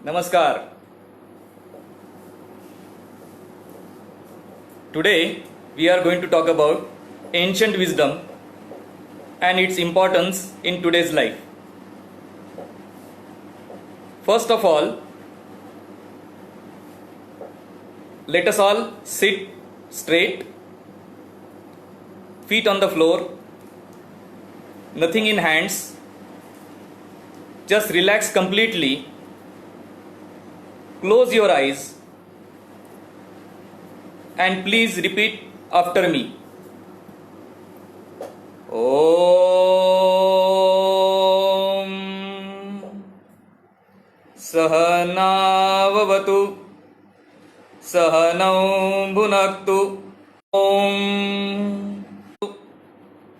Namaskar. Today we are going to talk about ancient wisdom and its importance in today's life. First of all, let us all sit straight, feet on the floor, nothing in hands. Just relax completely. Close your eyes and please repeat after me. Om Sahanavavatu Sahanau Bhunaktu Om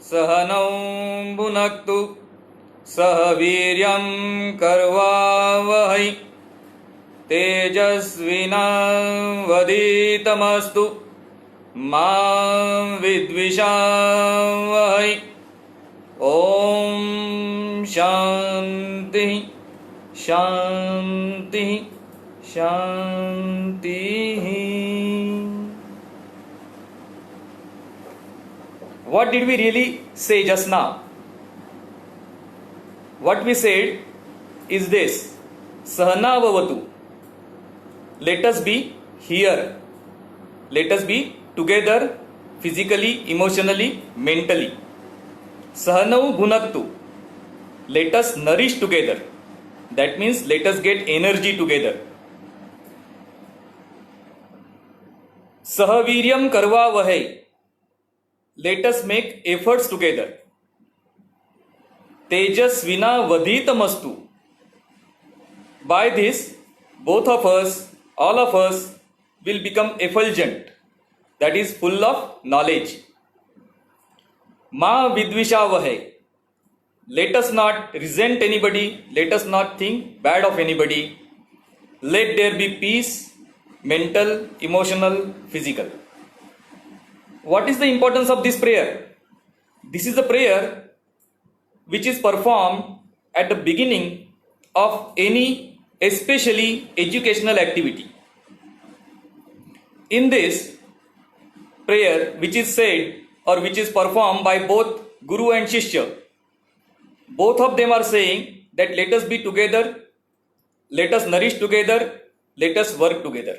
Sahanau Bhunaktu Sahaviryam Karvavahai तेजस्विनावधीतमस्तु मां विद्विषावहै ओम शांति शांति शांति. What did we really say just now? What we said is this: Sahana Vavatu. Let us be here. Let us be together physically, emotionally, mentally. Sahanau Bhunaktu. Let us nourish together. That means let us get energy together. Sahaviryam Karva Vahai. Let us make efforts together. Tejasvina Vadhitamastu. By this, both of us, all of us will become effulgent, that is full of knowledge. Ma vidvishavahai. Let us not resent anybody, let us not think bad of anybody. Let there be peace, mental, emotional, physical. What is the importance of this prayer? This is a prayer which is performed at the beginning of any especially educational activity. In this prayer, which is said or which is performed by both Guru and Shishya, both of them are saying that let us be together, let us nourish together, let us work together.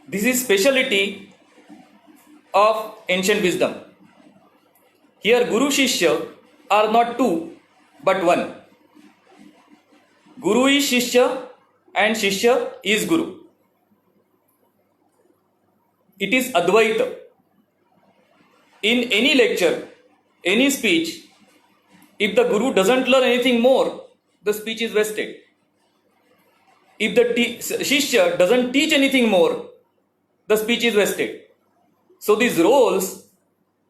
This is speciality of ancient wisdom. Here Guru Shishya are not two but one. Guru is Shishya and Shishya is Guru. It is Advaita. In any lecture, any speech, if the Guru doesn't learn anything more, the speech is wasted. If the Shishya doesn't teach anything more, the speech is wasted. So these roles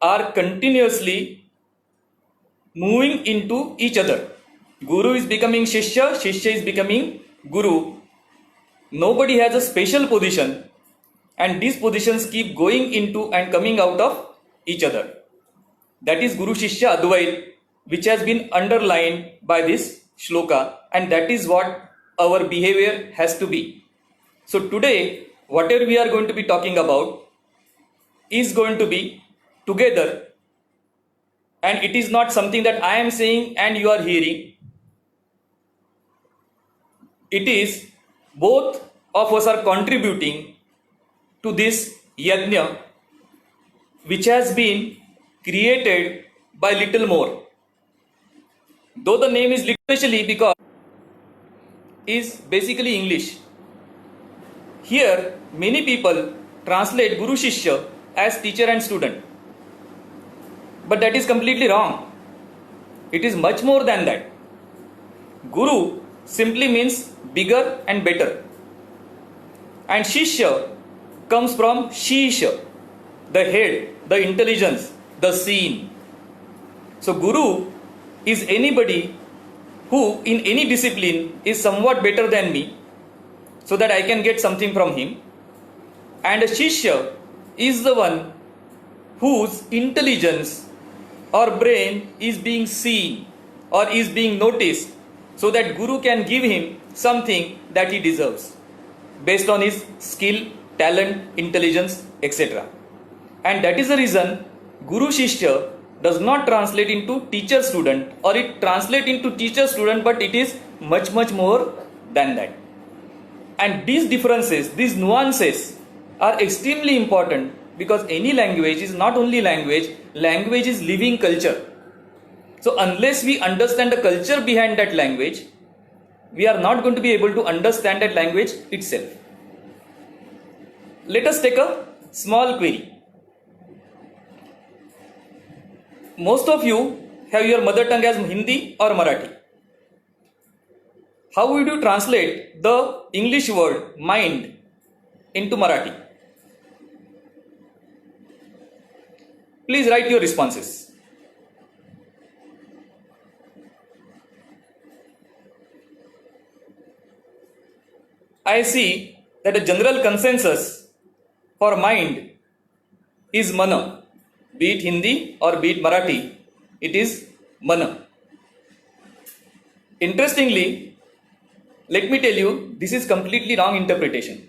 are continuously moving into each other. Guru is becoming Shishya, Shishya is becoming Guru. Nobody has a special position, and these positions keep going into and coming out of each other. That is Guru Shishya Advait, which has been underlined by this shloka, and that is what our behavior has to be. So today, whatever we are going to be talking about is going to be together, and it is not something that I am saying and you are hearing. It is both of us are contributing to this yajna, which has been created by Little More. Though the name is literally because is basically English. Here many people translate Guru Shishya as teacher and student. But that is completely wrong. It is much more than that. Guru simply means bigger and better. And Shishya comes from Shisha, the head, the intelligence, the seen. So Guru is anybody who in any discipline is somewhat better than me, so that I can get something from him. And a Shishya is the one whose intelligence or brain is being seen or is being noticed so that Guru can give him something that he deserves based on his skill, talent, intelligence, etc. And that is the reason Guru Shishya does not translate into teacher student, or it translate into teacher student, but it is much more than that. And these differences, these nuances are extremely important, because any language is not only language, language is living culture. So unless we understand the culture behind that language, we are not going to be able to understand that language itself. Let us take a small query. Most of you have your mother tongue as Hindi or Marathi. How would you translate the English word mind into Marathi? Please write your responses. I see that a general consensus for mind is mana. Be it Hindi or be it Marathi, it is mana. Interestingly, let me tell you, this is completely wrong interpretation.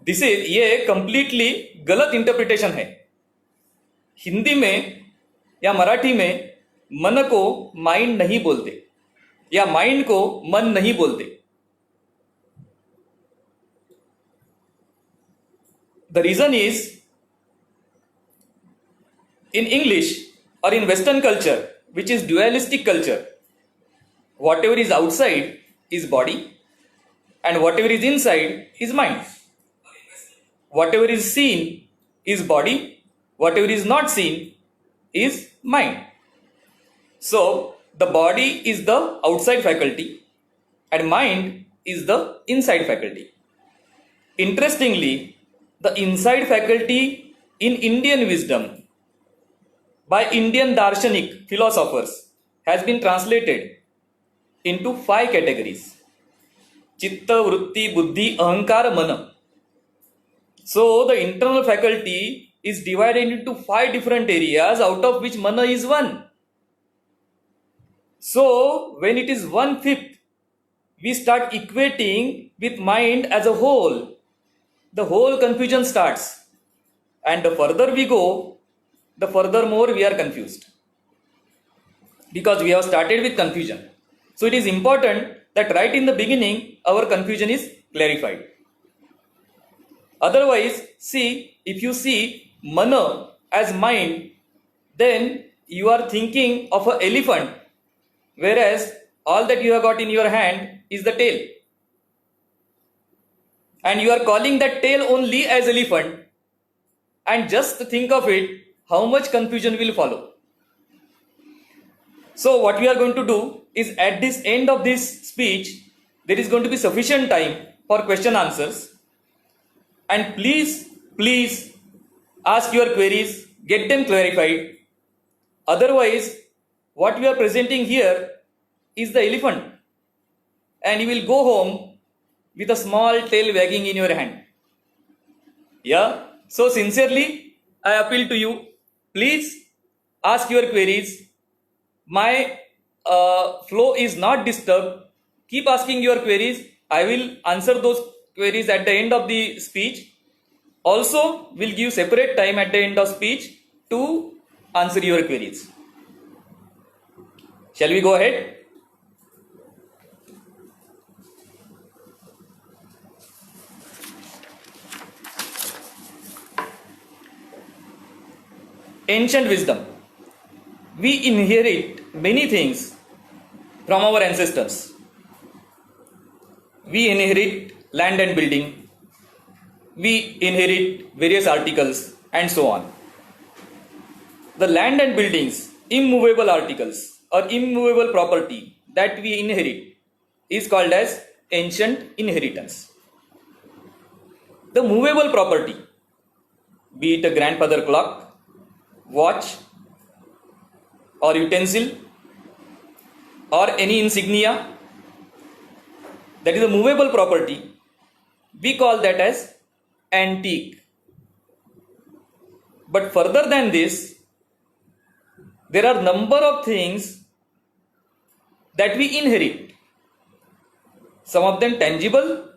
This is ये completely गलत interpretation है. हिंदी में या मराठी में मन को mind नहीं बोलते, या माइंड को मन नहीं बोलते. The reason is, in English or in Western culture, which is dualistic culture, whatever is outside is body and whatever is inside is mind. Whatever is seen is body, whatever is not seen is mind. So the body is the outside faculty and mind is the inside faculty. Interestingly, the inside faculty in Indian wisdom by Indian darshanik philosophers has been translated into 5 categories: chitta, vritti, buddhi, ahankar, mana. So the internal faculty is divided into 5 different areas, out of which mana is one. So when it is 1/5, we start equating with mind as a whole. The whole confusion starts, and the further we go, the furthermore we are confused, because we have started with confusion. So it is important that right in the beginning our confusion is clarified. Otherwise, see, if you see mana as mind, then you are thinking of an elephant, whereas all that you have got in your hand is the tail, and you are calling that tail only as elephant. And just think of it, how much confusion will follow. So what we are going to do is, at this end of this speech, there is going to be sufficient time for question answers, and please ask your queries, get them clarified. Otherwise, what we are presenting here is the elephant, and you will go home with a small tail wagging in your hand. Yeah, so sincerely I appeal to you, please ask your queries. My flow is not disturbed. Keep asking your queries. I will answer those queries at the end of the speech. Also, we'll give separate time at the end of speech to answer your queries. Shall we go ahead? Ancient wisdom. We inherit many things from our ancestors. We inherit land and building. We inherit various articles and so on. The land and buildings, immovable articles or immovable property that we inherit, is called as ancient inheritance. The movable property, be it a grandfather clock, watch or utensil or any insignia, that is a movable property, we call that as antique. But further than this, there are number of things that we inherit. Some of them tangible,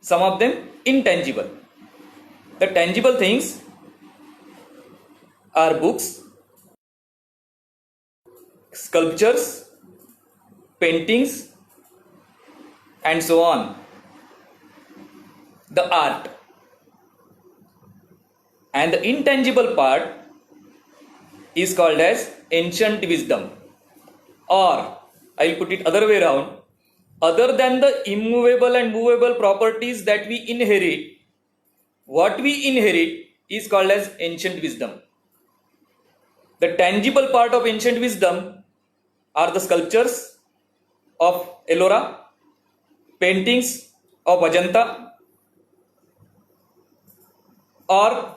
some of them intangible. The tangible things are books, sculptures, paintings, and so on. The art. And the intangible part is called as ancient wisdom. Or I will put it other way around. Other than the immovable and movable properties that we inherit, what we inherit is called as ancient wisdom. The tangible part of ancient wisdom are the sculptures of Ellora, paintings of Ajanta, or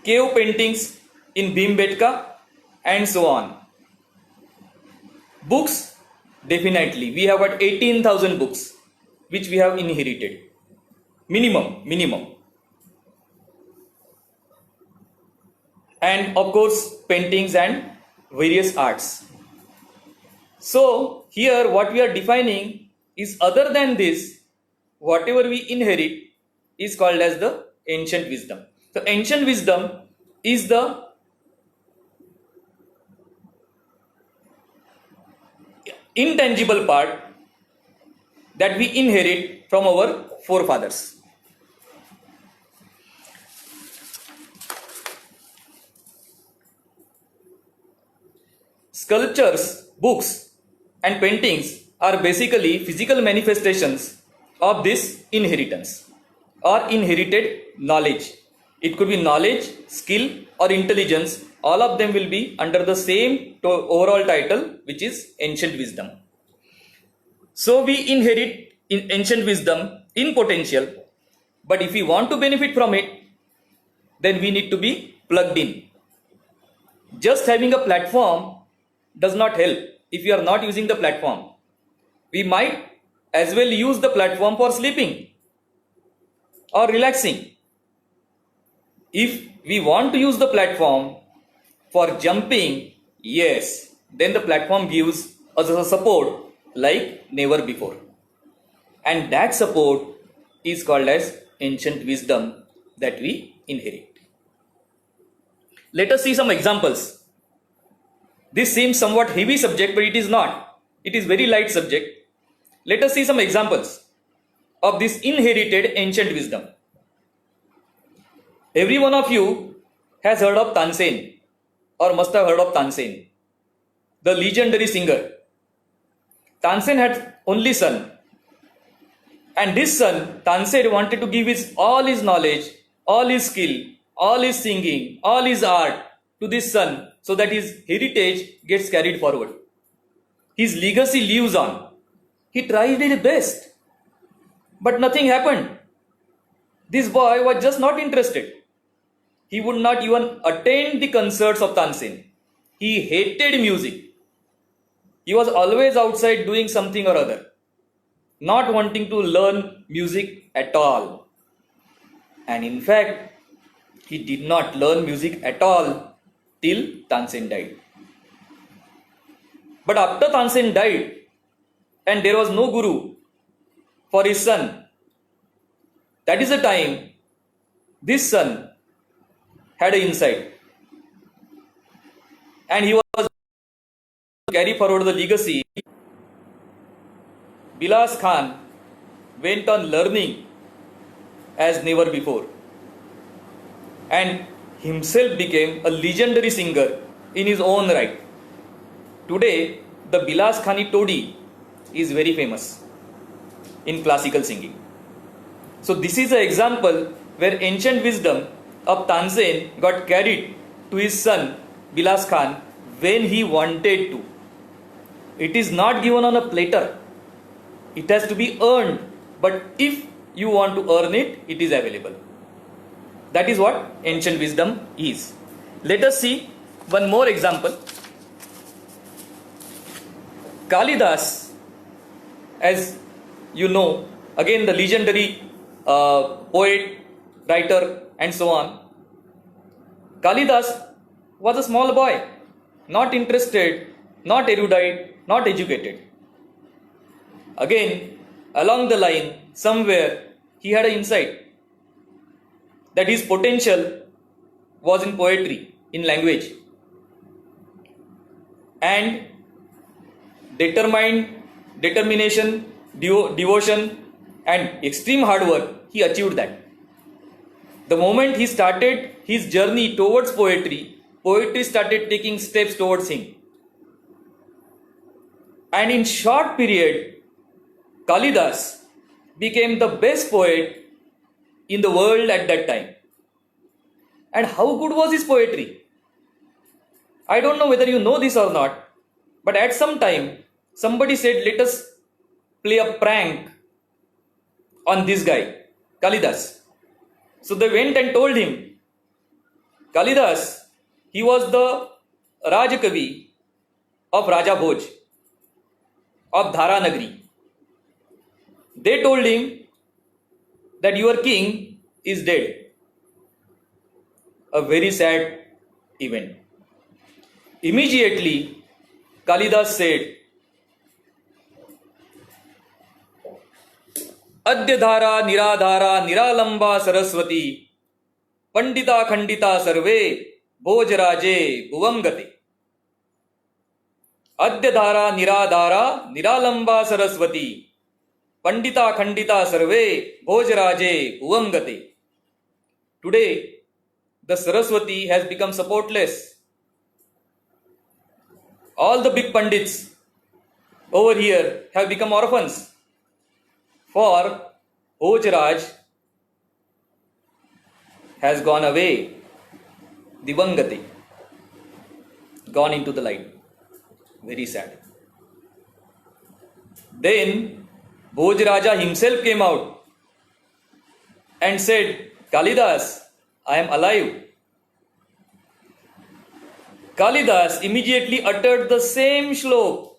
cave paintings in Bhimbetka, and so on. Books, definitely. We have got 18,000 books which we have inherited. Minimum. And of course, paintings and various arts. So, here what we are defining is, other than this, whatever we inherit is called as the ancient wisdom. So, ancient wisdom is the intangible part that we inherit from our forefathers. Sculptures, books, and paintings are basically physical manifestations of this inheritance or inherited knowledge. It could be knowledge, skill, or intelligence. All of them will be under the same overall title, which is ancient wisdom. So we inherit in ancient wisdom in potential, but if we want to benefit from it, then we need to be plugged in. Just having a platform does not help if you are not using the platform. We might as well use the platform for sleeping or relaxing. If we want to use the platform for jumping, yes, then the platform gives us a support like never before. And that support is called as ancient wisdom that we inherit. Let us see some examples. This seems somewhat heavy subject, but it is not. It is very light subject. Let us see some examples of this inherited ancient wisdom. Every one of you has heard of Tansen, or must have heard of Tansen, the legendary singer. Tansen had only son, and this son, Tansen, wanted to give all his knowledge, all his skill, all his singing, all his art to this son, so that his heritage gets carried forward. His legacy lives on. He tried his best, but nothing happened. This boy was just not interested. He would not even attend the concerts of Tansen. He hated music. He was always outside doing something or other, not wanting to learn music at all. And in fact, he did not learn music at all till Tansen died. But after Tansen died, and there was no guru for his son, that is the time this son had an insight, and he was to carry forward the legacy. Bilas Khan went on learning as never before, and himself became a legendary singer in his own right. Today, the Bilas Khani Todi is very famous in classical singing. So this is an example where ancient wisdom of Tansen got carried to his son Bilas Khan when he wanted to. It is not given on a platter. It has to be earned. But if you want to earn it, it is available. That is what ancient wisdom is. Let us see one more example. Kalidas, as you know, again the legendary poet, writer, and so on. Kalidas was a small boy, not interested, not erudite, not educated. Again, along the line, somewhere, he had an insight that his potential was in poetry, in language. And determination, devotion, and extreme hard work, he achieved that. The moment he started his journey towards poetry, poetry started taking steps towards him. And in short period, Kalidas became the best poet in the world at that time. And how good was his poetry? I don't know whether you know this or not, but at some time, somebody said, let us play a prank on this guy, Kalidas. So they went and told him, Kalidas, he was the Rajakavi of Raja Bhoj, of Dharanagri. They told him that your king is dead. A very sad event. Immediately, Kalidas said, Adyadhara Niradhara Niralamba Saraswati Pandita Khandita Sarve Bhojaraje Bhuvam Gate. Adyadhara Niradhara Niralamba Saraswati Pandita Khandita Sarve Bhojaraje Bhuvam Gate. Today, the Saraswati has become supportless. All the big Pandits over here have become orphans. For Bhojaraj has gone away, Divangati, gone into the light. Very sad. Then Bhojaraja himself came out and said, Kalidas, I am alive. Kalidas immediately uttered the same shlok,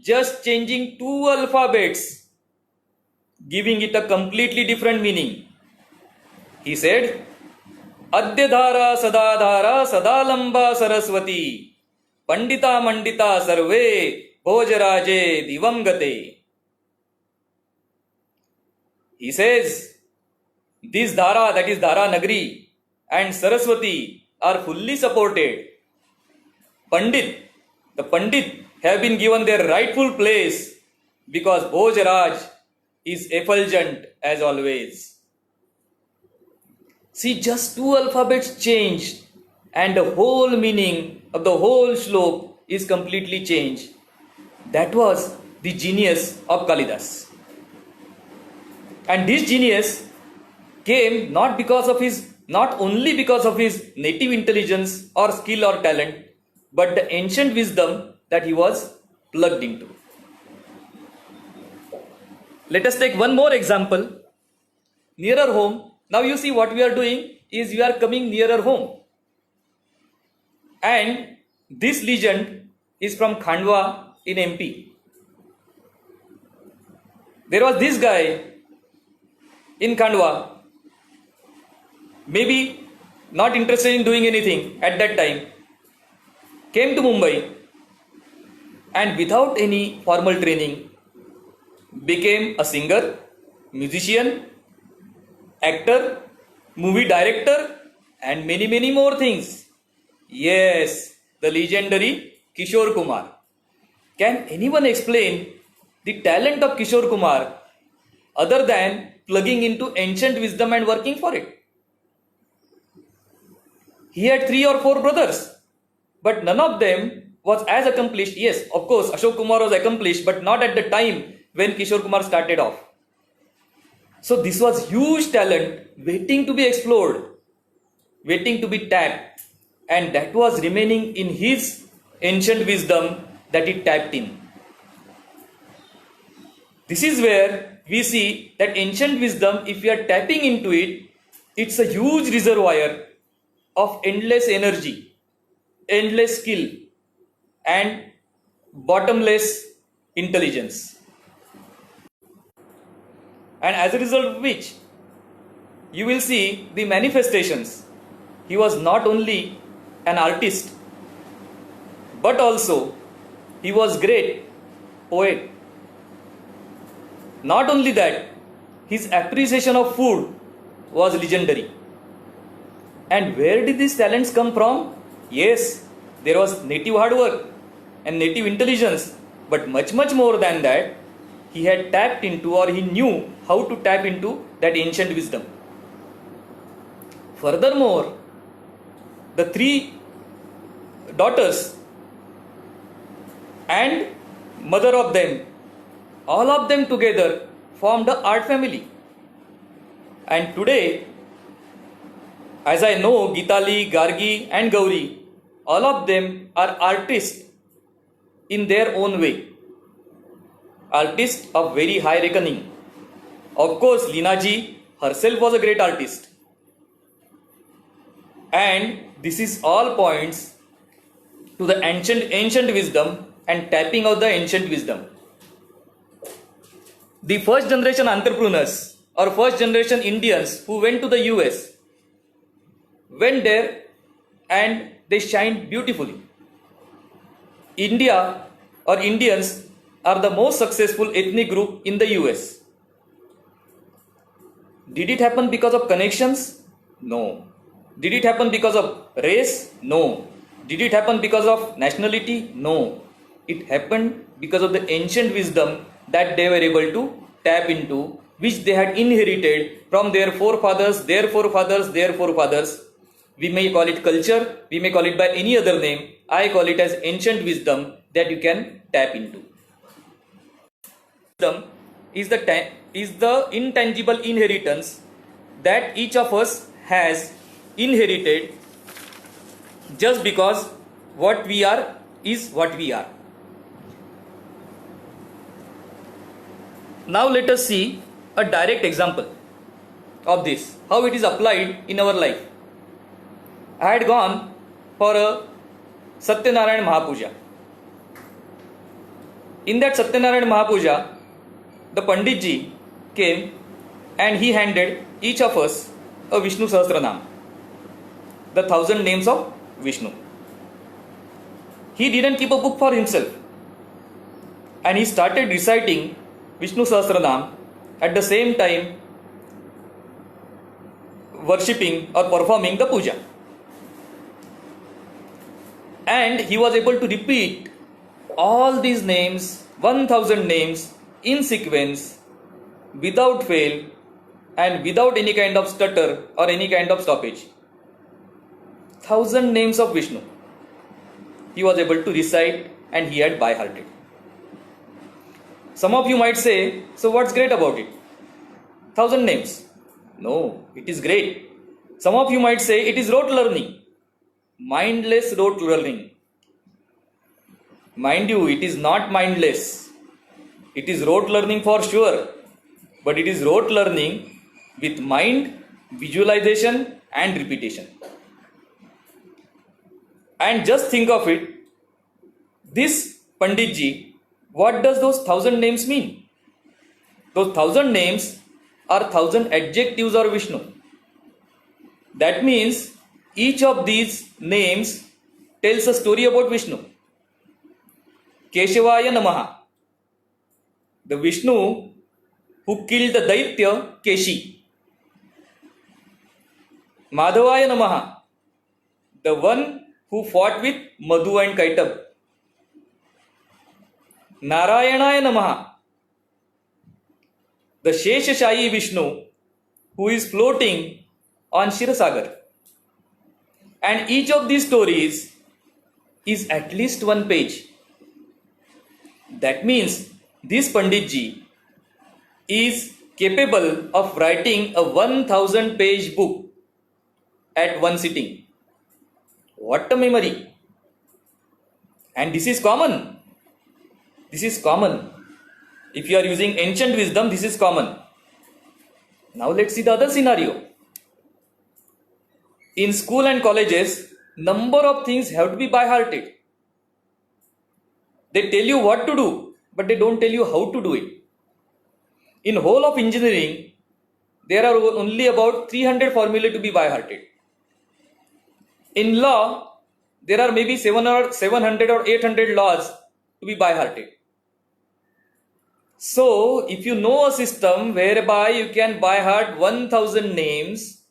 just changing 2 alphabets, giving it a completely different meaning. He said, Adyadhara Sadadhara Sadalamba Saraswati Pandita Mandita Sarve Bhojaraje Divam Gate. He says, this Dhara, that is Dhara Nagri, and Saraswati are fully supported. The Pandit have been given their rightful place because Bhojaraj is effulgent as always. See, just 2 alphabets changed and the whole meaning of the whole shlok is completely changed. That was the genius of Kalidas. And this genius came not only because of his native intelligence or skill or talent, but the ancient wisdom that he was plugged into. Let us take one more example. Nearer home. Now you see what we are doing is we are coming nearer home. And this legend is from Khandwa in MP. There was this guy in Khandwa, maybe not interested in doing anything at that time, came to Mumbai and without any formal training became a singer, musician, actor, movie director and many more things. Yes, the legendary Kishore Kumar. Can anyone explain the talent of Kishore Kumar other than plugging into ancient wisdom and working for it? He had 3 or 4 brothers, but none of them was as accomplished. Yes, of course, Ashok Kumar was accomplished, but not at the time when Kishore Kumar started off. So this was huge talent waiting to be explored, waiting to be tapped, and that was remaining in his ancient wisdom that he tapped in. This is where we see that ancient wisdom, if we are tapping into it, it's a huge reservoir of endless energy, endless skill, and bottomless intelligence. And as a result of which, you will see the manifestations. He was not only an artist, but also he was great poet. Not only that, his appreciation of food was legendary. And where did these talents come from? Yes, there was native hard work and native intelligence, but much more than that, he had tapped into, or he knew how to tap into, that ancient wisdom. Furthermore, the three daughters and mother of them, all of them together formed the art family. And today, as I know, Geetali, Gargi and Gauri, all of them are artists in their own way. Artists of very high reckoning. Of course, Leenaji herself was a great artist. And this is all points to the ancient wisdom and tapping of the ancient wisdom. The first generation entrepreneurs or first generation Indians who went to the US went there and they shined beautifully. India or Indians are the most successful ethnic group in the US. Did it happen because of connections? No. Did it happen because of race? No. Did it happen because of nationality? No. It happened because of the ancient wisdom that they were able to tap into, which they had inherited from their forefathers. We may call it culture, we may call it by any other name. I call it as ancient wisdom that you can tap into. Wisdom is the intangible inheritance that each of us has inherited just because what we are is what we are. Now let us see a direct example of this, how it is applied in our life. I had gone for a Satyanarayan Mahapuja. In that Satyanarayan Mahapuja, the Panditji came and he handed each of us a Vishnu Sahasranam, the 1000 names of Vishnu. He didn't keep a book for himself and he started reciting Vishnu Sahasranam at the same time worshipping or performing the puja. And he was able to repeat all these names, 1000 names in sequence without fail and without any kind of stutter or any kind of stoppage. 1000 names of Vishnu he was able to recite and he had by hearted. Some of you might say, so what's great about it? 1000 names. No, it is great. Some of you might say it is rote learning. Mindless rote learning. Mind you, it is not mindless. It is rote learning for sure. But it is rote learning with mind, visualization and repetition. And just think of it. This Panditji, what does those 1000 names mean? Those 1000 names are 1000 adjectives of Vishnu. That means each of these names tells a story about Vishnu. Keshavaya Namaha, the Vishnu who killed the Daitya Keshi. Madhavaya Namaha, the one who fought with Madhu and Kaitab. Narayanaya Namaha, the Sheshashayi Vishnu who is floating on Shirasagar. And each of these stories is at least one page. That means this Panditji is capable of writing a 1000 page book at one sitting. What a memory! And this is common. This is common. If you are using ancient wisdom, this is common. Now let's see the other scenario. In school and colleges, number of things have to be by-hearted. They tell you what to do, but they don't tell you how to do it. In whole of engineering, there are only about 300 formulae to be by-hearted. In law, there are maybe 700 or 800 laws to be by hearted. So if you know a system whereby you can by heart 1000 names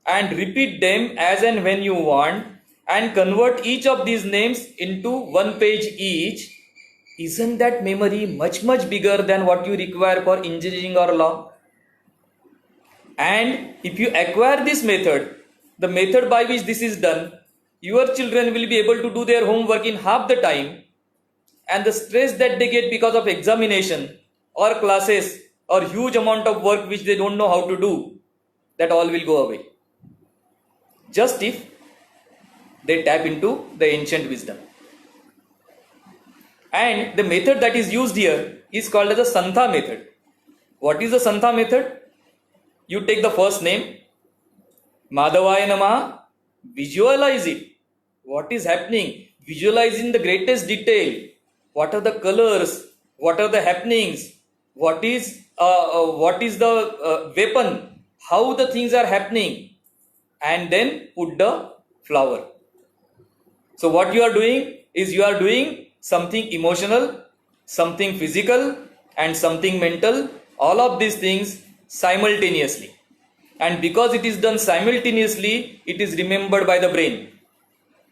and repeat them as and when you want and convert each of these names into one page each, isn't that memory much bigger than what you require for engineering or law? And if you acquire this method, the method by which this is done, your children will be able to do their homework in half the time, and the stress that they get because of examination or classes or huge amount of work which they don't know how to do, that all will go away. Just if they tap into the ancient wisdom. And the method that is used here is called as the Santha method. What is the Santha method? You take the first name, Madhavaya Namaha, visualize it. What is happening? Visualize in the greatest detail. What are the colors? What are the happenings? What is the weapon? How the things are happening? And then put the flower. So what you are doing is you are doing something emotional, something physical, and something mental. All of these things simultaneously. And because it is done simultaneously, it is remembered by the brain.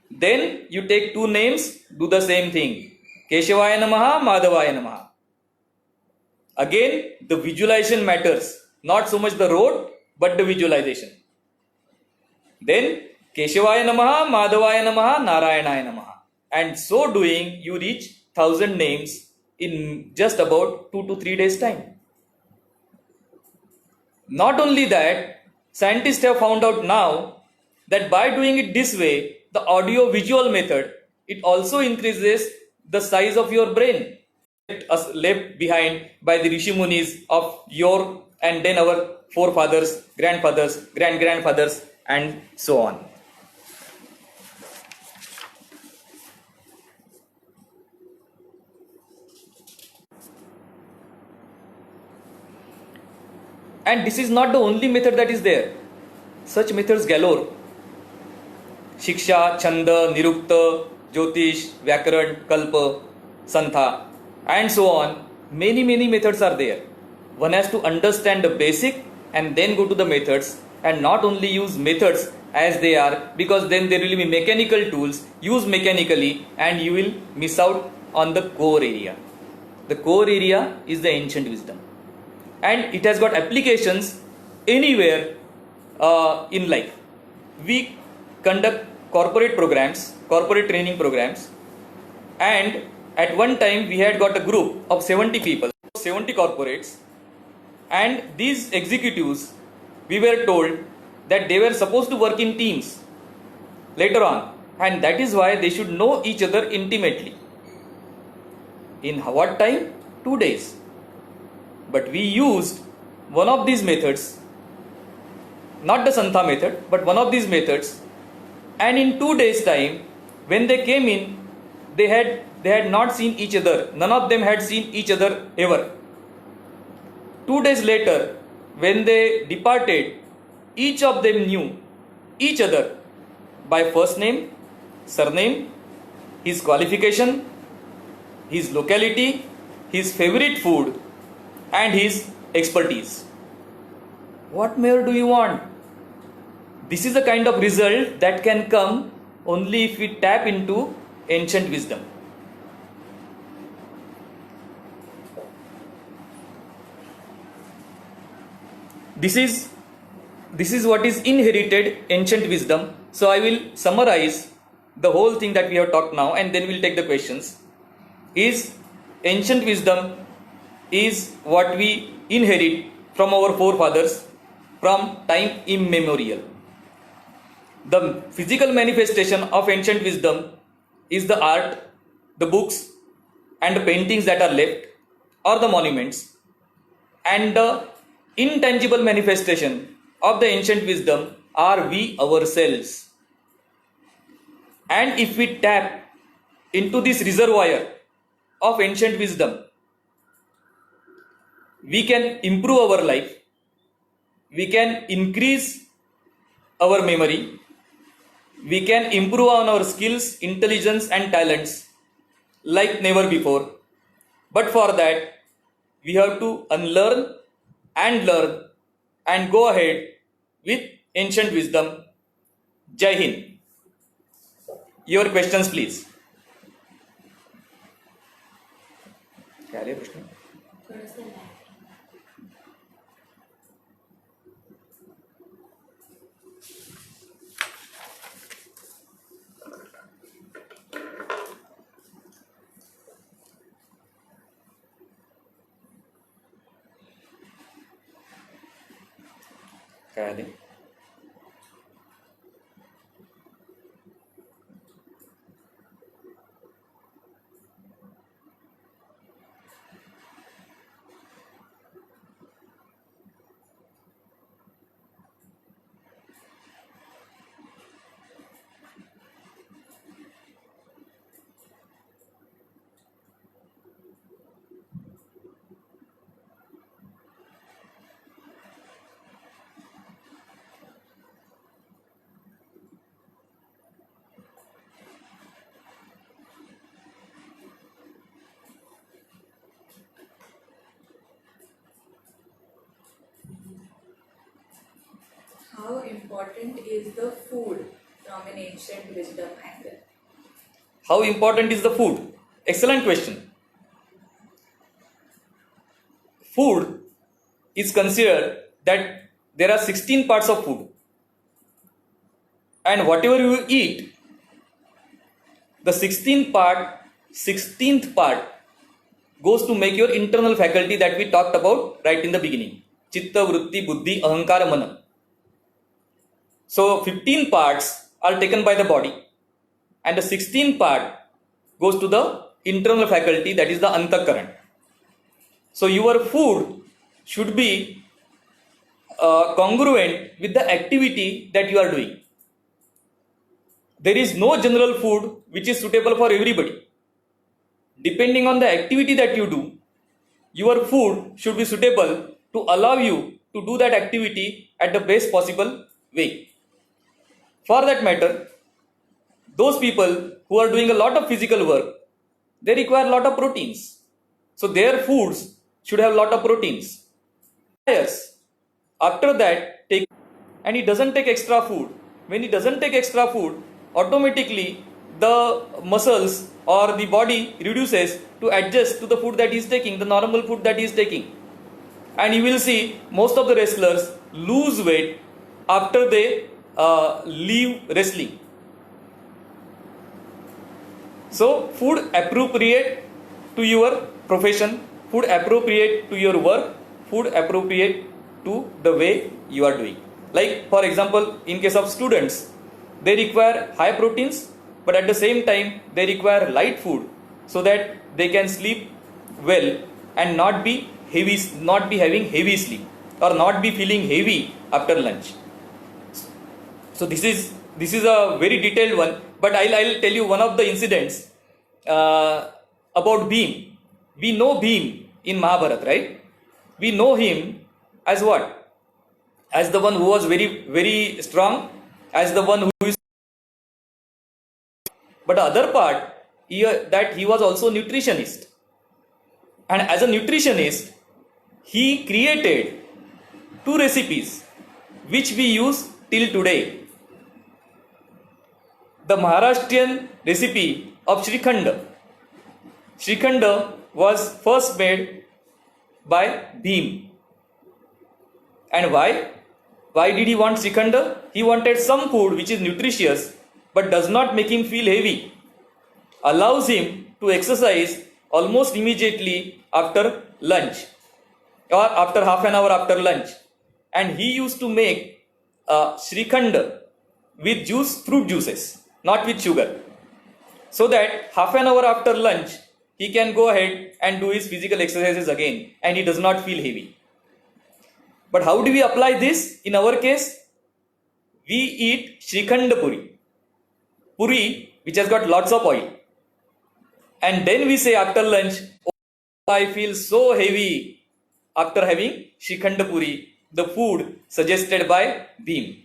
Then you take two names, do the same thing. Keshavaya Namaha, Madhavaya Namaha. Again, the visualization matters. Not so much the road, but the visualization. Then Keshavaya Namaha, Madhavaya Namaha, Narayanaya Namaha. And so doing, you reach 1000 names in just about 2 to 3 days time. Not only that, scientists have found out now that by doing it this way, the audio-visual method, it also increases the size of your brain. Left behind by the Rishi Munis of your and then our forefathers, grandfathers, grandfathers, and so on. And this is not the only method that is there. Such methods galore. Shiksha, Chanda, Nirukta, Jyotish, Vyakaran, Kalpa, Santha, and so on. Many methods are there. One has to understand the basic and then go to the methods, and not only use methods as they are, because then there will be mechanical tools used mechanically and you will miss out on the core area. The core area is the ancient wisdom, and it has got applications anywhere in life. We conduct corporate programs, corporate training programs, and at one time we had got a group of 70 people, 70 corporates, and these executives, we were told that they were supposed to work in teams later on, and that is why they should know each other intimately. In what time? 2 days. But we used one of these methods, not the Santha method, but one of these methods, and in 2 days time, when they came in, they had not seen each other. None of them had seen each other ever. 2 days later, when they departed, each of them knew each other by first name, surname, his qualification, his locality, his favorite food, and his expertise. What more do you want? This is the kind of result that can come only if we tap into ancient wisdom. This is what is inherited ancient wisdom. So I will summarize the whole thing that we have talked now, and then we'll take the questions. Is ancient wisdom is what we inherit from our forefathers from time immemorial. The physical manifestation of ancient wisdom is the art, the books, and the paintings that are left, or the monuments. And the intangible manifestation of the ancient wisdom are we ourselves. And if we tap into this reservoir of ancient wisdom, we can improve our life, we can increase our memory, we can improve on our skills, intelligence, and talents like never before. But for that, we have to unlearn and learn and go ahead with ancient wisdom. Jai Hind. Your questions, please. क्या है प्रश्न? क्या है? How important is the food from an ancient wisdom angle? How important is the food? Excellent question. Food is considered that there are 16 parts of food, and whatever you eat, the 16th part goes to make your internal faculty that we talked about right in the beginning. Chitta, Vritti, Buddhi, Ahankara, Mana. So 15 parts are taken by the body, and the 16th part goes to the internal faculty, that is the Antakaran. So your food should be congruent with the activity that you are doing. There is no general food which is suitable for everybody. Depending on the activity that you do, your food should be suitable to allow you to do that activity at the best possible way. For that matter, those people who are doing a lot of physical work, they require a lot of proteins. So their foods should have a lot of proteins. Yes. After that, and he doesn't take extra food. When he doesn't take extra food, automatically the muscles or the body reduces to adjust to the food that he is taking, the normal food that he is taking. And you will see most of the wrestlers lose weight after they leave wrestling. So food appropriate to your profession, food appropriate to your work, food appropriate to the way you are doing. Like for example, in case of students, they require high proteins, but at the same time they require light food so that they can sleep well and not be having heavy sleep or not be feeling heavy after lunch. So this is a very detailed one, but I'll tell you one of the incidents about Bhim. We know Bhim in Mahabharata, right? We know him as what? As the one who was very, very strong, as the one who is. But the other part, that he was also a nutritionist. And as a nutritionist, he created 2 recipes which we use till today. The Maharashtrian recipe of Shrikhanda. Shrikhanda was first made by Bhim. And why? Why did he want Shrikhanda? He wanted some food which is nutritious but does not make him feel heavy, allows him to exercise almost immediately after lunch or after half an hour after lunch. And he used to make Shrikhanda with fruit juices, not with sugar, so that half an hour after lunch he can go ahead and do his physical exercises again and he does not feel heavy. But how do we apply this? In our case, we eat Shrikhanda Puri, which has got lots of oil, and then we say after lunch, oh, I feel so heavy after having Shrikhanda Puri, the food suggested by Bhim.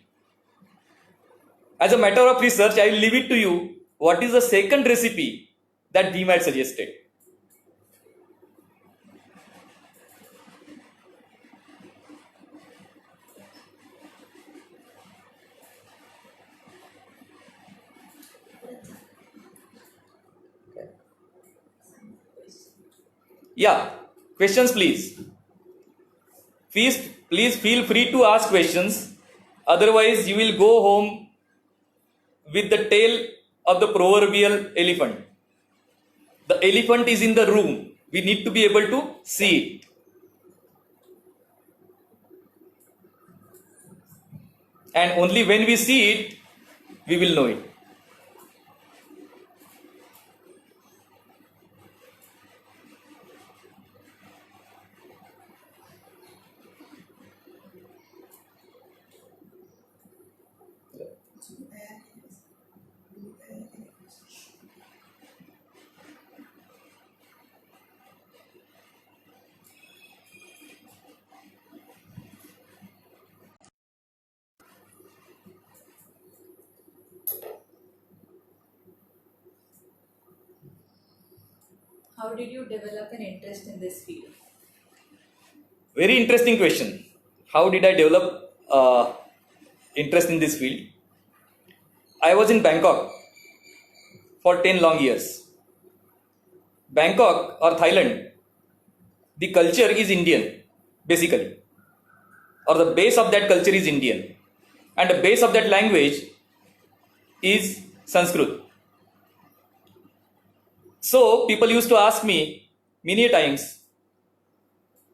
As a matter of research, I will leave it to you. What is the second recipe that DMAT suggested? Yeah, questions please. Please feel free to ask questions. Otherwise, you will go home with the tail of the proverbial elephant. The elephant is in the room. We need to be able to see it. And only when we see it, we will know it. How did you develop an interest in this field? Very interesting question. How did I develop interest in this field? I was in Bangkok for 10 long years. Bangkok or Thailand, the culture is Indian, basically. Or the base of that culture is Indian. And the base of that language is Sanskrit. So people used to ask me many times,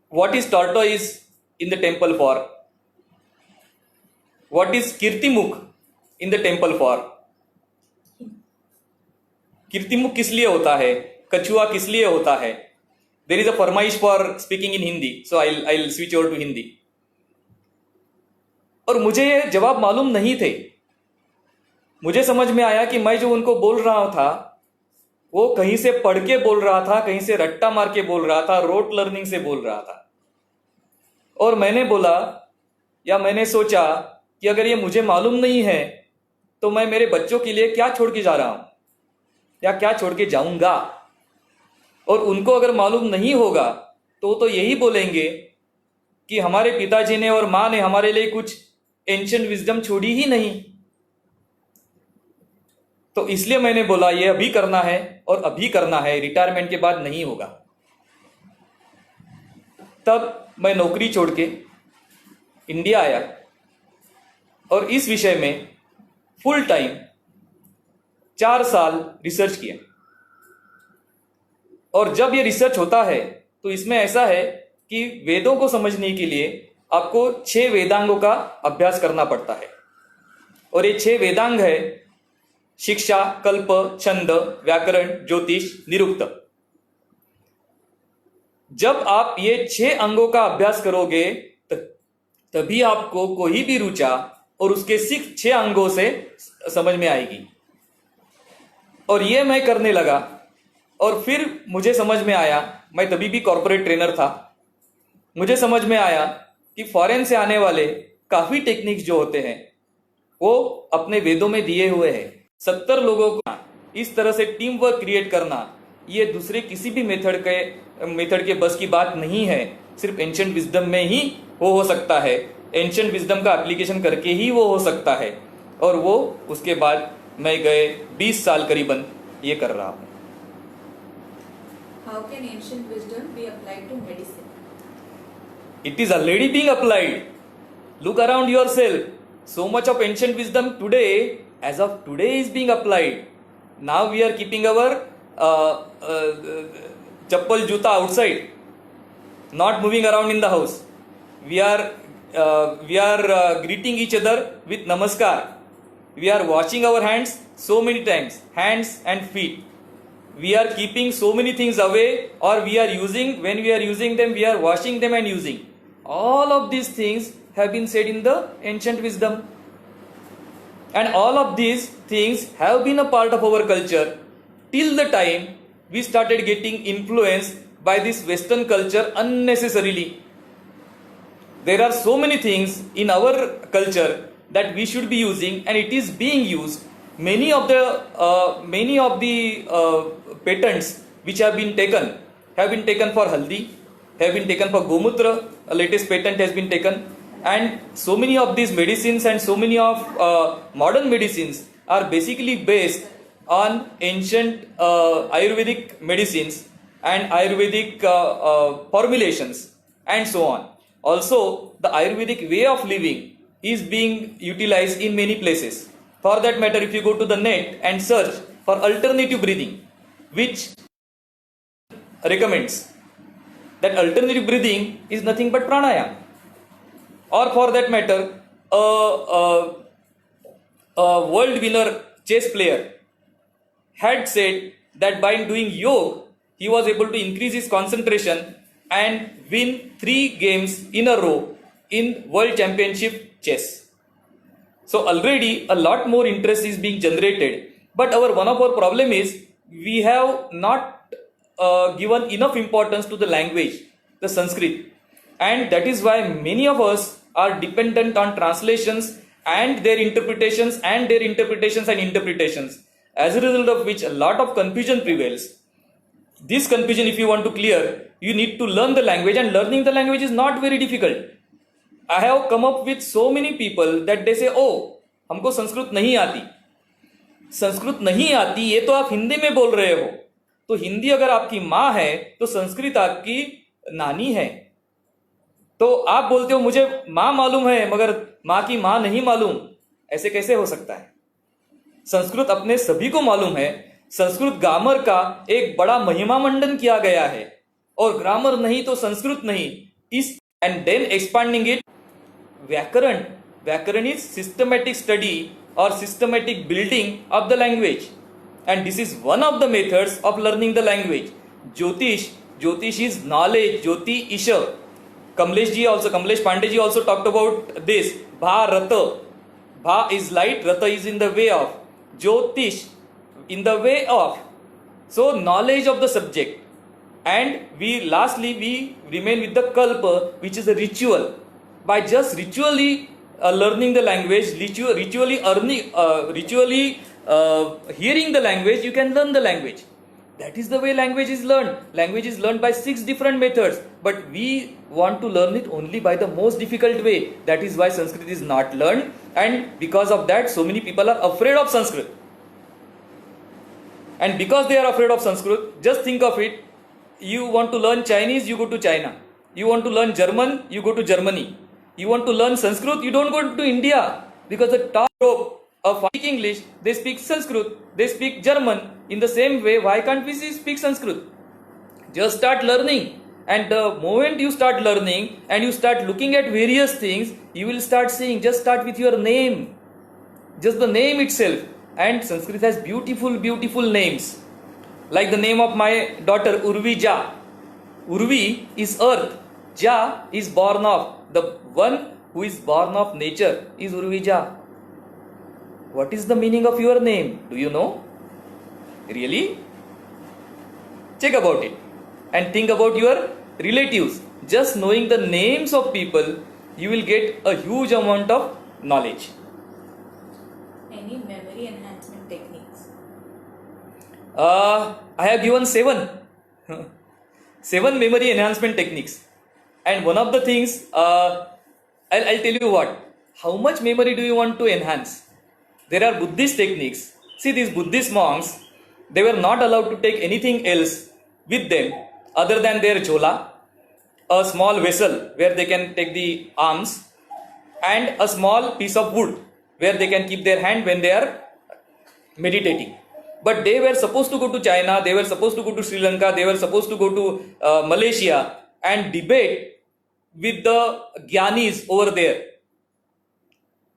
what is tortoise in the temple for? What is Kirtimukh in the temple for? Kirtimukh किस लिए होता है? कछुआ किस लिए होता है? There is a फरमाइश for speaking in Hindi, so I'll switch over to Hindi. और मुझे ये जवाब मालूम नहीं थे. मुझे समझ में आया कि मैं जो उनको बोल रहा था वो कहीं से पढ़ के बोल रहा था, कहीं से रट्टा मार के बोल रहा था, रोट लर्निंग से बोल रहा था. और मैंने बोला या मैंने सोचा कि अगर ये मुझे मालूम नहीं है तो मैं मेरे बच्चों के लिए क्या छोड़ के जा रहा हूं या क्या छोड़ के जाऊंगा. और उनको अगर मालूम नहीं होगा तो यही बोलेंगे कि हमारे पिताजी ने और माँ ने हमारे लिए कुछ एंशिएंट विजडम छोड़ी ही नहीं. तो इसलिए मैंने बोला ये अभी करना है और अभी करना है, रिटायरमेंट के बाद नहीं होगा. तब मैं नौकरी छोड़ के इंडिया आया और इस विषय में फुल टाइम 4 साल रिसर्च किया. और जब ये रिसर्च होता है तो इसमें ऐसा है कि वेदों को समझने के लिए आपको 6 वेदांगों का अभ्यास करना पड़ता है. और ये 6 वेदांग है शिक्षा, कल्प, छंद, व्याकरण, ज्योतिष, निरुक्त. जब आप ये 6 अंगों का अभ्यास करोगे तभी आपको कोई भी ऋचा और उसके 6 अंगों से समझ में आएगी. और ये मैं करने लगा और फिर मुझे समझ में आया, मैं तभी भी कॉर्पोरेट ट्रेनर था, मुझे समझ में आया कि फॉरेन से आने वाले काफी टेक्निक्स जो होते हैं वो अपने वेदों में दिए हुए हैं. 70 लोगों को इस तरह से टीम वर्क क्रिएट करना ये दूसरे किसी भी मेथड के बस की बात नहीं है. सिर्फ एंशिएंट विजडम में ही वो हो सकता है, एंशिएंट विजडम का एप्लीकेशन करके ही वो हो सकता है. और वो उसके बाद मैं गए 20 साल करीबन ये कर रहा हूं. How can ancient wisdom be applied to medicine? It is already being applied. Look around yourself. So much of ancient wisdom today, as of today, is being applied. Now we are keeping our chappal juta outside, not moving around in the house. We are greeting each other with namaskar. We are washing our hands so many times, hands and feet. We are keeping so many things away, or we are using, when we are using them, we are washing them and using. All of these things have been said in the ancient wisdom. And all of these things have been a part of our culture till the time we started getting influenced by this Western culture unnecessarily. There are so many things in our culture that we should be using, and it is being used. Many of the patents which have been taken for haldi, have been taken for gomutra. A latest patent has been taken, and so many of these medicines and so many of modern medicines are basically based on ancient Ayurvedic medicines and Ayurvedic formulations and so on. Also, the Ayurvedic way of living is being utilized in many places. For that matter, if you go to the net and search for alternative breathing, which recommends that alternative breathing is nothing but pranayama, or for that matter, a world winner chess player had said that by doing yoga, he was able to increase his concentration and win 3 games in a row in World Championship chess. So already a lot more interest is being generated. But one of our problem is we have not given enough importance to the language, the Sanskrit. And that is why many of us are dependent on translations and their interpretations and their interpretations and interpretations. As a result of which a lot of confusion prevails. This confusion, if you want to clear, you need to learn the language, and learning the language is not very difficult. I have come up with so many people that they say, oh, हमको संस्कृत नहीं आती. संस्कृत नहीं आती ये तो आप हिंदी में बोल रहे हो. तो हिंदी अगर आपकी माँ है तो संस्कृत आपकी नानी है. तो आप बोलते हो मुझे माँ मालूम है मगर माँ की माँ नहीं मालूम. ऐसे कैसे हो सकता है? संस्कृत अपने सभी को मालूम है. संस्कृत ग्रामर का एक बड़ा महिमा मंडन किया गया है, और ग्रामर नहीं तो संस्कृत नहीं. इस एंड देन एक्सपांडिंग इट. व्याकरण इज सिस्टमैटिक स्टडी और systematic building of the language, and this is one of the methods of learning the language. ज्योतिष इज नॉलेज. ज्योतिष. Kamlesh Pandey also talked about this. Bha is light, Rata is in the way of. Jyotish, in the way of. So knowledge of the subject. And lastly we remain with the kalpa, which is a ritual. By just ritually learning the language, ritually hearing the language, you can learn the language. That is the way language is learned. Language is learned by 6 different methods, but we want to learn it only by the most difficult way. That is why Sanskrit is not learned, and because of that so many people are afraid of Sanskrit. And because they are afraid of Sanskrit, just think of it. You want to learn Chinese, you go to China. You want to learn German, you go to Germany. You want to learn Sanskrit, you don't go to India, because the top group of speak English, they speak Sanskrit, they speak German. In the same way, why can't we speak Sanskrit? Just start learning, and the moment you start learning and you start looking at various things, you will start seeing. Just start with your name, just the name itself. And Sanskrit has beautiful names, like the name of my daughter Urvi Ja. Urvi is earth, Ja is born of. The one who is born of nature is Urvi Ja. What is the meaning of your name? Do you know? Really? Check about it and think about your relatives. Just knowing the names of people, you will get a huge amount of knowledge. Any memory enhancement techniques? I have given 7 memory enhancement techniques, and one of the things I'll tell you what. How much memory do you want to enhance? There are Buddhist techniques. See, these Buddhist monks, they were not allowed to take anything else with them other than their jhola, a small vessel where they can take the alms, and a small piece of wood where they can keep their hand when they are meditating. But they were supposed to go to China, they were supposed to go to Sri Lanka, they were supposed to go to Malaysia and debate with the Gyanis over there.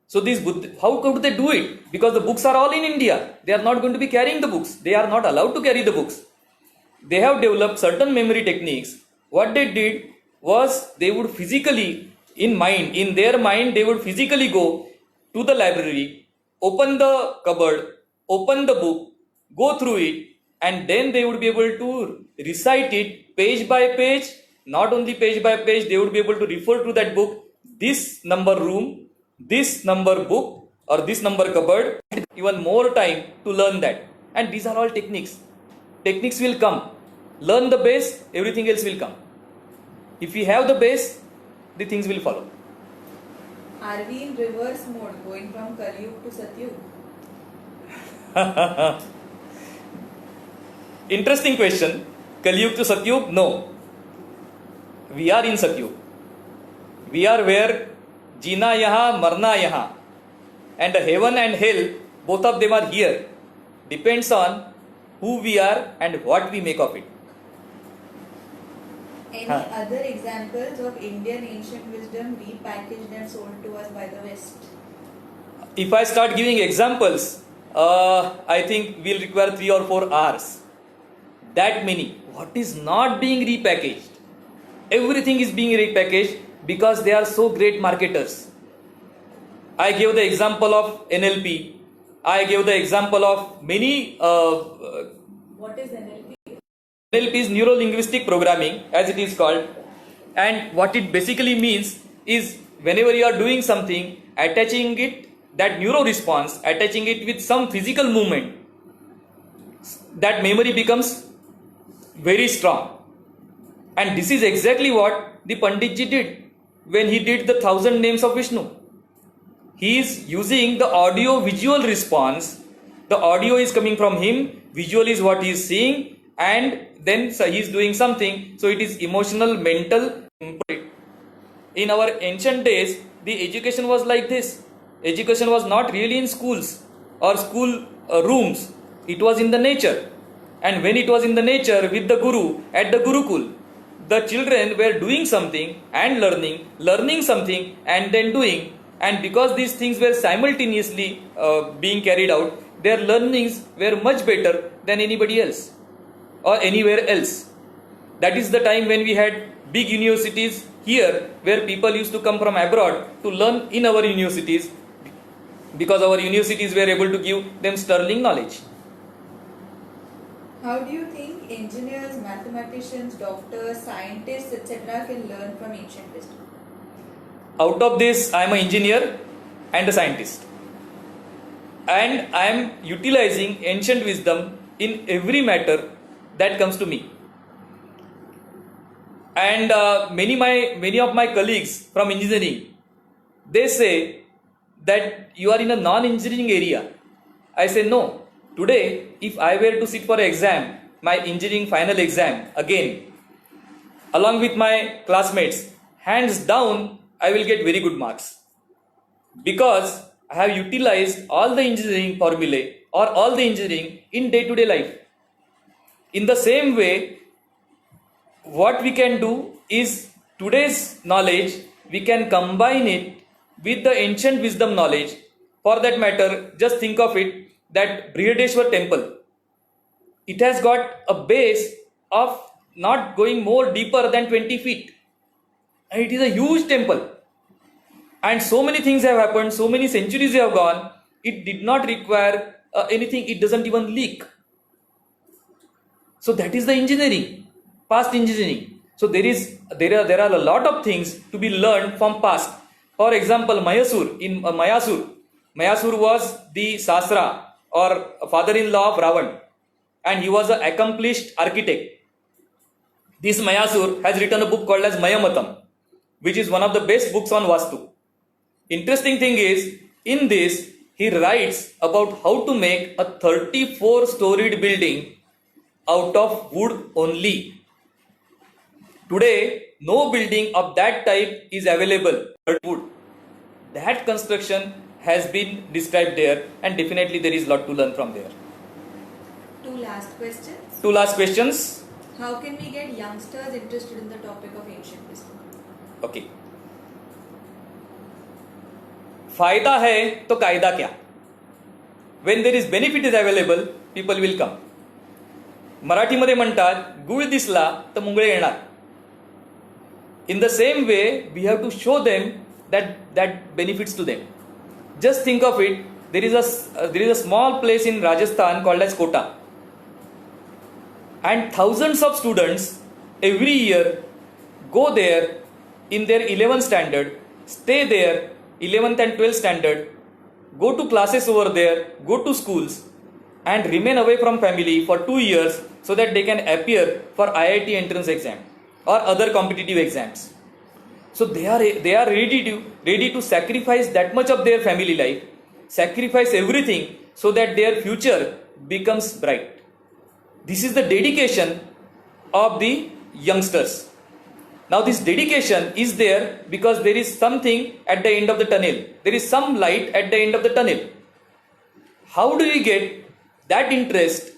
So how could they do it? Because the books are all in India. They are not going to be carrying the books. They are not allowed to carry the books. They have developed certain memory techniques. What they did was they would physically, in their mind, they would physically go to the library, open the cupboard, open the book, go through it, and then they would be able to recite it page by page. Not only page by page, they would be able to refer to that book. This number room, this number book or this number cupboard, even more time to learn that. And these are all techniques. Techniques will come. Learn the base, everything else will come. If we have the base, the things will follow. Are we in reverse mode, going from Kalyug to Satyug? Interesting question. Kalyug to Satyug? No. We are in Satyug. We are where Jina yaha, Marna yaha. And the heaven and hell, both of them are here. Depends on who we are and what we make of it. Any other examples of Indian ancient wisdom repackaged and sold to us by the West? If I start giving examples, I think we'll require 3 or 4 hours. That many. What is not being repackaged? Everything is being repackaged because they are so great marketers. I gave the example of NLP. I gave the example of many. What is NLP? NLP is neuro linguistic programming, as it is called. And what it basically means is whenever you are doing something, attaching it, that neuro response, attaching it with some physical movement, that memory becomes very strong. And this is exactly what the Panditji did when he did the 1000 names of Vishnu. He is using the audio visual response. The audio is coming from him, visual is what he is seeing, and then he is doing something. So it is emotional, mental. In our ancient days, the education was like this. Education was not really in schools or school rooms. It was in the nature. And when it was in the nature with the Guru at the Gurukul, the children were doing something and learning something and then doing. And because these things were simultaneously being carried out, their learnings were much better than anybody else or anywhere else. That is the time when we had big universities here where people used to come from abroad to learn in our universities because our universities were able to give them sterling knowledge. How do you think engineers, mathematicians, doctors, scientists, etc. can learn from ancient wisdom? Out of this, I am an engineer and a scientist. And I am utilizing ancient wisdom in every matter that comes to me. And many of my colleagues from engineering, they say that you are in a non-engineering area. I say no. Today, if I were to sit for an exam, my engineering final exam again, along with my classmates, hands down, I will get very good marks. Because I have utilized all the engineering formulae or all the engineering in day-to-day life. In the same way, what we can do is today's knowledge, we can combine it with the ancient wisdom knowledge. For that matter, just think of it that Brihadeshwar temple, it has got a base of not going more deeper than 20 feet. And it is a huge temple. And so many things have happened, so many centuries have gone, it did not require anything, it doesn't even leak. So that is the engineering, past engineering. So there are a lot of things to be learned from past. For example, Mayasur was the Sasra or father-in-law of Ravan, and he was an accomplished architect. This Mayasur has written a book called as Mayamatam, which is one of the best books on Vastu. Interesting thing is, in this, he writes about how to make a 34-storied building out of wood only. Today, no building of that type is available. Wood. That construction has been described there, and definitely there is a lot to learn from there. Two last questions. Two last questions. How can we get youngsters interested in the topic of ancient wisdom? Okay. फायदा है तो कायदा क्या? When there is benefit is available, people will come. मराठीमध्ये म्हणतात गुळ दिसला तर मुंगळे येणार. In the same way, we have to show them that benefits to them. Just think of it. There is a small place in Rajasthan called as Kota, and thousands of students every year go there in their 11th standard, stay there, 11th and 12th standard, go to classes over there, go to schools, and remain away from family for 2 years so that they can appear for IIT entrance exam or other competitive exams. So they are ready to sacrifice that much of their family life, sacrifice everything so that their future becomes bright. This is the dedication of the youngsters. Now this dedication is there because there is something at the end of the tunnel. There is some light at the end of the tunnel. How do we get that interest,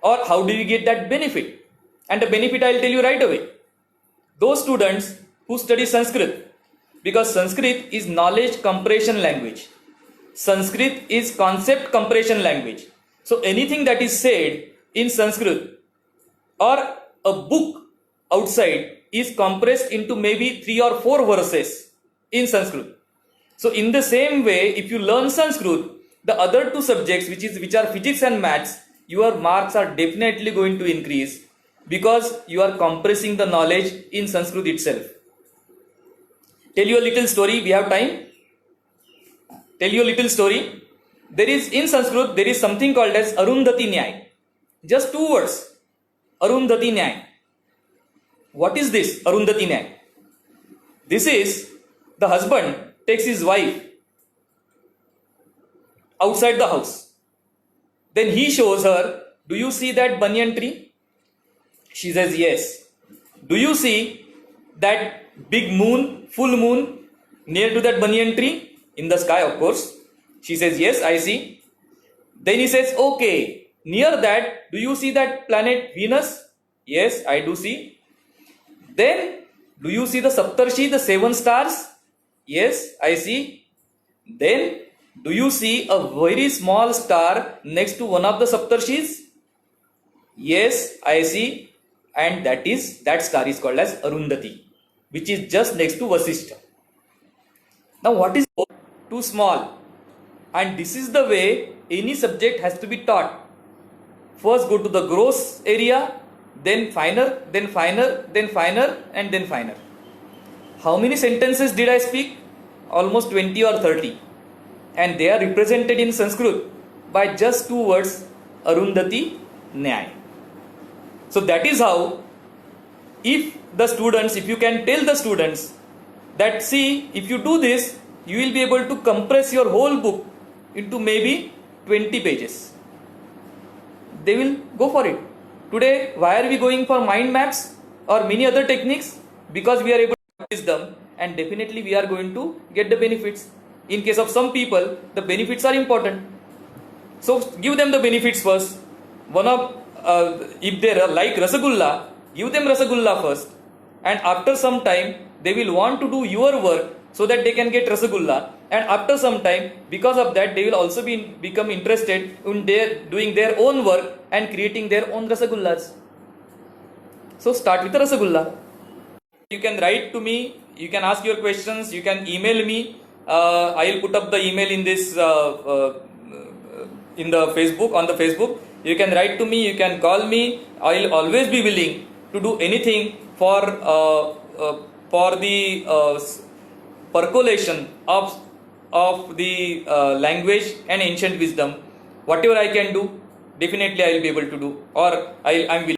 or how do we get that benefit? And the benefit I will tell you right away. Those students who study Sanskrit, because Sanskrit is knowledge compression language. Sanskrit is concept compression language. So anything that is said in Sanskrit or a book outside is compressed into maybe 3 or 4 verses in Sanskrit. So in the same way, if you learn Sanskrit, the other 2 subjects which are physics and maths, your marks are definitely going to increase because you are compressing the knowledge in Sanskrit itself. Tell you a little story, we have time. Tell you a little story. There is in Sanskrit, there is something called as Arundhati Nyay. Just 2 words. Arundhati Nyay. What is this Arundhati Nyay? This is the husband takes his wife outside the house. Then he shows her, do you see that banyan tree? She says yes. Do you see that big moon, full moon near to that banyan tree? In the sky, of course. She says yes, I see. Then he says, okay, near that, do you see that planet Venus? Yes, I do see. Then, do you see the Saptarshi, the 7 stars? Yes, I see. Then, do you see a very small star next to one of the Saptarshis? Yes, I see. And that star is called as Arundhati, which is just next to Vasishtha. Now, what is too small? And this is the way any subject has to be taught. First go to the gross area, then finer, then finer, then finer, and then finer. How many sentences did I speak? Almost 20 or 30. And they are represented in Sanskrit by just 2 words, Arundhati Nyay. So that is how, if you can tell the students that, see, if you do this, you will be able to compress your whole book into maybe 20 pages. They will go for it. Today, why are we going for mind maps or many other techniques? Because we are able to practice them, and definitely we are going to get the benefits. In case of some people, the benefits are important. So give them the benefits first. If they like Rasagulla, give them Rasagulla first. And after some time, they will want to do your work so that they can get Rasagulla. And after some time, because of that, they will also become interested in doing their own work and creating their own Rasagullas. So start with the Rasagulla. You can write to me, you can ask your questions, you can email me. I will put up the email in this in the Facebook, on the Facebook. You can write to me, you can call me. I will always be willing to do anything for the percolation of the language and ancient wisdom. Whatever I can do, definitely I will be able to do, or I'm willing.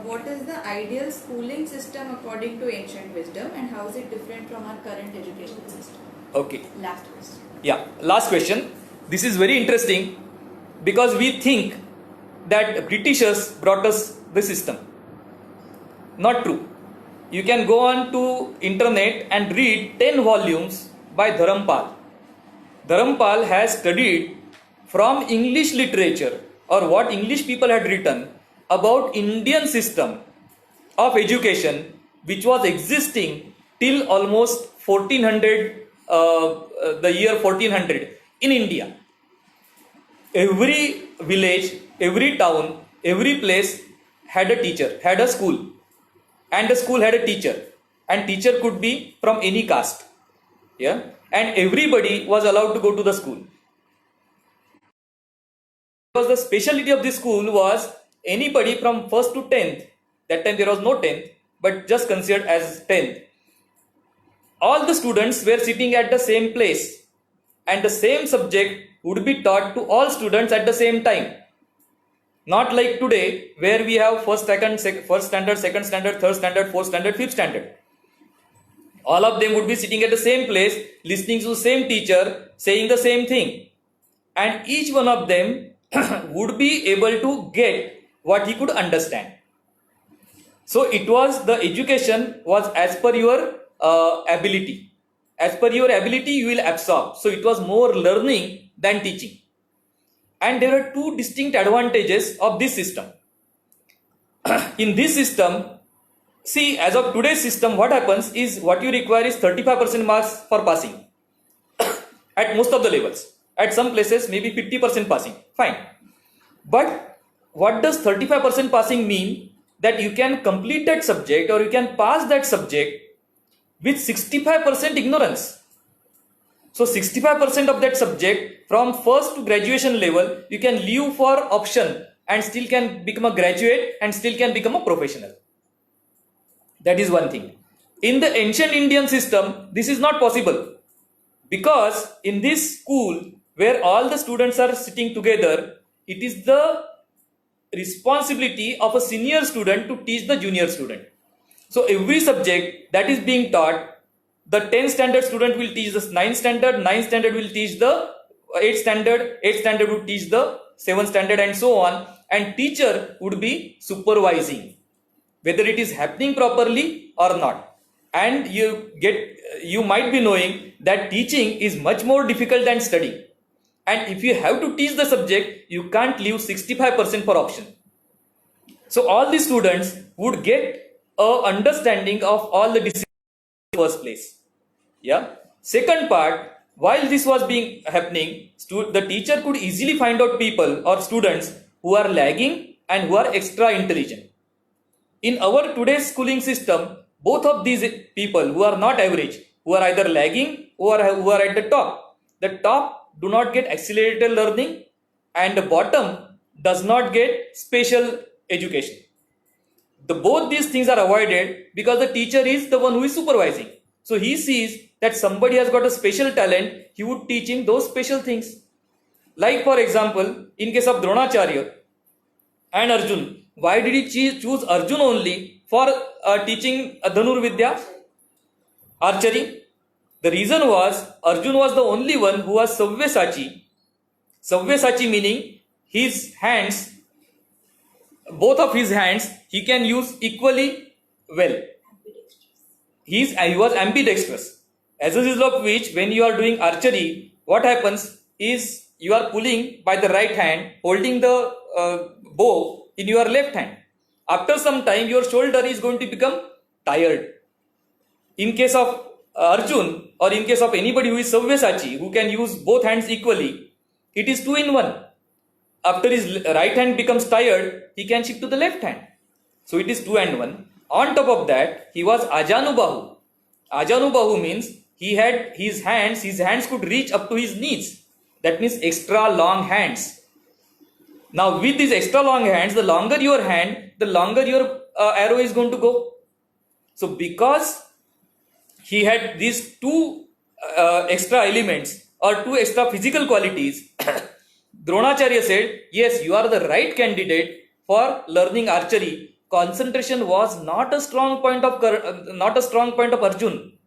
What is the ideal schooling system according to ancient wisdom, and how is it different from our current educational system? Okay. Last question. Yeah, last question. This is very interesting because we think that Britishers brought us the system. Not true. You can go on to internet and read 10 volumes by Dharampal. Dharampal has studied from English literature, or what English people had written about Indian system of education, which was existing till almost 1400, the year 1400 in India. Every village, every town, every place had a teacher, had a school, and the school had a teacher, and teacher could be from any caste. Yeah, and everybody was allowed to go to the school. Because the specialty of this school was anybody from 1st to 10th, that time there was no 10th, but just considered as 10th, all the students were sitting at the same place and the same subject would be taught to all students at the same time. Not like today where we have first standard, second standard, third standard, fourth standard, fifth standard. All of them would be sitting at the same place, listening to the same teacher, saying the same thing. And each one of them would be able to get what he could understand. So it was, the education was as per your ability. As per your ability, you will absorb. So it was more learning than teaching. And there are two distinct advantages of this system. In this system, see, as of today's system, what happens is what you require is 35% marks for passing at most of the levels. At some places, maybe 50% passing. Fine. But what does 35% passing mean? That you can complete that subject or you can pass that subject with 65% ignorance. So 65% of that subject from first to graduation level, you can leave for option and still can become a graduate and still can become a professional. That is one thing. In the ancient Indian system, this is not possible, because in this school where all the students are sitting together, it is the responsibility of a senior student to teach the junior student. So every subject that is being taught, the 10th standard student will teach the 9th standard, 9th standard will teach the 8th standard, 8th standard will teach the 7th standard, and so on. And teacher would be supervising whether it is happening properly or not. And you might be knowing that teaching is much more difficult than studying. And if you have to teach the subject, you can't leave 65% for option. So all the students would get a understanding of all the disciplines in the first place. Yeah. Second part, while this was being happening, the teacher could easily find out people or students who are lagging and who are extra intelligent. In our today's schooling system, both of these people who are not average, who are either lagging or who are at the top do not get accelerated learning, and the bottom does not get special education. Both these things are avoided because the teacher is the one who is supervising. So he sees that somebody has got a special talent, he would teach him those special things. Like for example, in case of Dronacharya and Arjun, why did he choose Arjun only for teaching Dhanur Vidya, archery? The reason was Arjun was the only one who was Sabyasachi. Sabyasachi meaning his hands, both of his hands, he can use equally well. He was ambidextrous. As a result of which, when you are doing archery, what happens is you are pulling by the right hand, holding the bow in your left hand. After some time, your shoulder is going to become tired. In case of Arjun, or in case of anybody who is Sabyasachi, who can use both hands equally, it is 2 in 1. After his right hand becomes tired, he can shift to the left hand. So it is 2 and 1. On top of that, he was Ajanubahu. Ajanubahu means he had his hands could reach up to his knees. That means extra long hands. Now with these extra long hands, the longer your hand, the longer your arrow is going to go. So because he had these two extra elements or two extra physical qualities, Dronacharya said, yes, you are the right candidate for learning archery. Concentration was not a strong point of Arjun.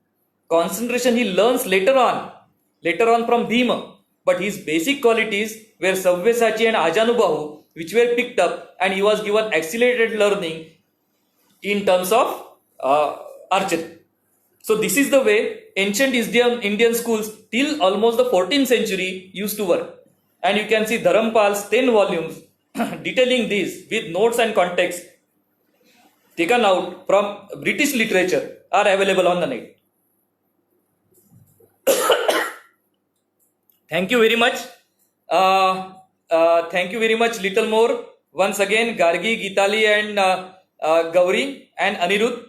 Concentration he learns later on from Bhima. But his basic qualities were Sabyasachi and Ajanubahu, which were picked up, and he was given accelerated learning in terms of archery. So this is the way ancient Indian schools till almost the 14th century used to work. And you can see Dharampal's 10 volumes detailing this with notes and context taken out from British literature are available on the net. Thank you very much. Thank you very much, Little More. Once again, Gargi, Geetali and Gauri and Anirudh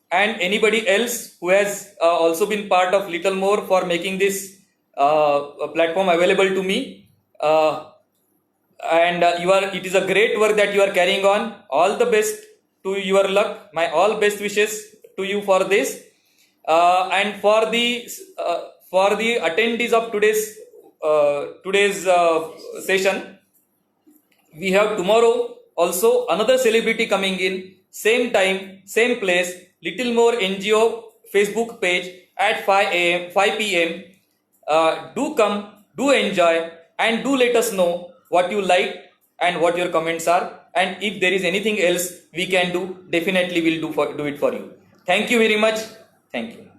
and anybody else who has also been part of Little More for making this platform available to me. It is a great work that you are carrying on. All the best to your luck. My all best wishes to you for this. And for the attendees of today's session, we have tomorrow also another celebrity coming in, same time, same place, Little More NGO Facebook page at 5 p.m. Do come, do enjoy, and do let us know what you like and what your comments are. And if there is anything else we can do, definitely we'll do it for you. Thank you very much. Thank you.